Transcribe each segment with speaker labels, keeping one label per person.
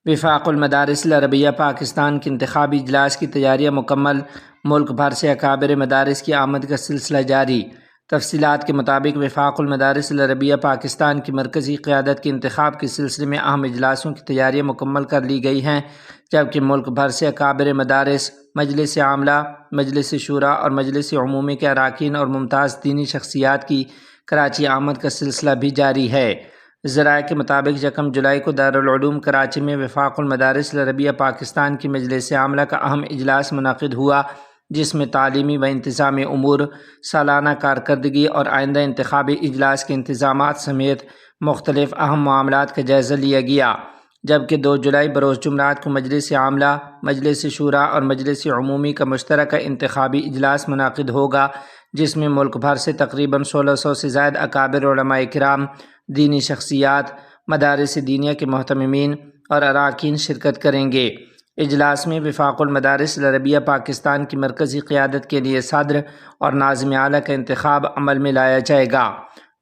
Speaker 1: وفاق المدارس العربیہ پاکستان کے انتخابی اجلاس کی تیاریاں مکمل، ملک بھر سے اکابر مدارس کی آمد کا سلسلہ جاری۔ تفصیلات کے مطابق وفاق المدارس العربیہ پاکستان کی مرکزی قیادت کے انتخاب کے سلسلے میں اہم اجلاسوں کی تیاریاں مکمل کر لی گئی ہیں، جبکہ ملک بھر سے اکابر مدارس، مجلس عاملہ، مجلس شورا اور مجلس عمومی کے اراکین اور ممتاز دینی شخصیات کی کراچی آمد کا سلسلہ بھی جاری ہے۔ ذرائع کے مطابق یکم جولائی کو دارالعلوم کراچی میں وفاق المدارس العربیہ پاکستان کی مجلس عاملہ کا اہم اجلاس منعقد ہوا، جس میں تعلیمی و انتظامی امور، سالانہ کارکردگی اور آئندہ انتخابی اجلاس کے انتظامات سمیت مختلف اہم معاملات کا جائزہ لیا گیا، جبکہ 2 جولائی بروز جمعرات کو مجلس عاملہ، مجلس شورا اور مجلس عمومی کا مشترکہ انتخابی اجلاس منعقد ہوگا، جس میں ملک بھر سے تقریباً 1600 سے زائد اکابر علماء کرام، دینی شخصیات، مدارس دینیہ کے محتممین اور اراکین شرکت کریں گے۔ اجلاس میں وفاق المدارس العربیہ پاکستان کی مرکزی قیادت کے لیے صدر اور ناظم اعلیٰ کا انتخاب عمل میں لایا جائے گا۔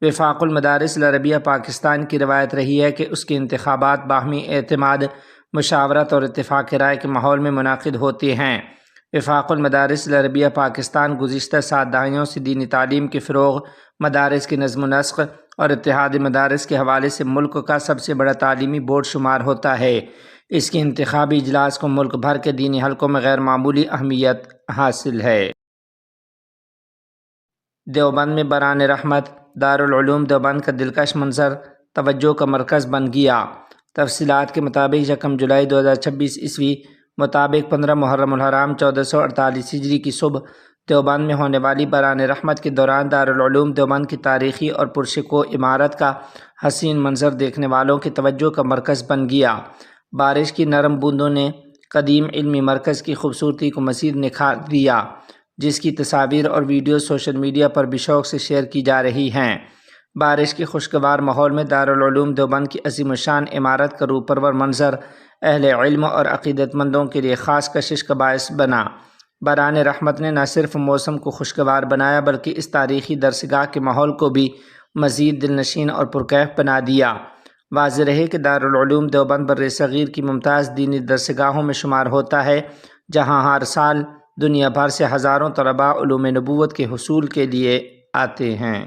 Speaker 1: وفاق المدارس العربیہ پاکستان کی روایت رہی ہے کہ اس کے انتخابات باہمی اعتماد، مشاورت اور اتفاق رائے کے ماحول میں منعقد ہوتے ہیں۔ وفاق المدارس العربیہ پاکستان گزشتہ 7 دہائیوں سے دینی تعلیم کے فروغ، مدارس کے نظم و نسق اور اتحاد مدارس کے حوالے سے ملک کا سب سے بڑا تعلیمی بورڈ شمار ہوتا ہے۔ اس کے انتخابی اجلاس کو ملک بھر کے دینی حلقوں میں غیر معمولی اہمیت حاصل ہے۔ دیوبند میں بران رحمت، دارالعلوم دیوبند کا دلکش منظر توجہ کا مرکز بن گیا۔ تفصیلات کے مطابق یکم جولائی 2026 عیسوی مطابق 15 محرم الحرام 1448 ہجری کی صبح دیوبند میں ہونے والی بران رحمت کے دوران دارالعلوم دیوبند کی تاریخی اور پرشکوہ عمارت کا حسین منظر دیکھنے والوں کی توجہ کا مرکز بن گیا۔ بارش کی نرم بوندوں نے قدیم علمی مرکز کی خوبصورتی کو مزید نکھار دیا، جس کی تصاویر اور ویڈیو سوشل میڈیا پر بھی شوق سے شیئر کی جا رہی ہیں۔ بارش کے خوشگوار ماحول میں دارالعلوم دیوبند کی عظیم الشان عمارت کا روح پرور منظر اہل علم اور عقیدت مندوں کے لیے خاص کشش کا باعث بنا۔ بران رحمت نے نہ صرف موسم کو خوشگوار بنایا بلکہ اس تاریخی درسگاہ کے ماحول کو بھی مزید دلنشین اور پرکیف بنا دیا۔ واضح رہے کہ دارالعلوم دیوبند برصغیر کی ممتاز دینی درسگاہوں میں شمار ہوتا ہے، جہاں ہر سال دنیا بھر سے ہزاروں طلباء علوم نبوت کے حصول کے لیے آتے ہیں۔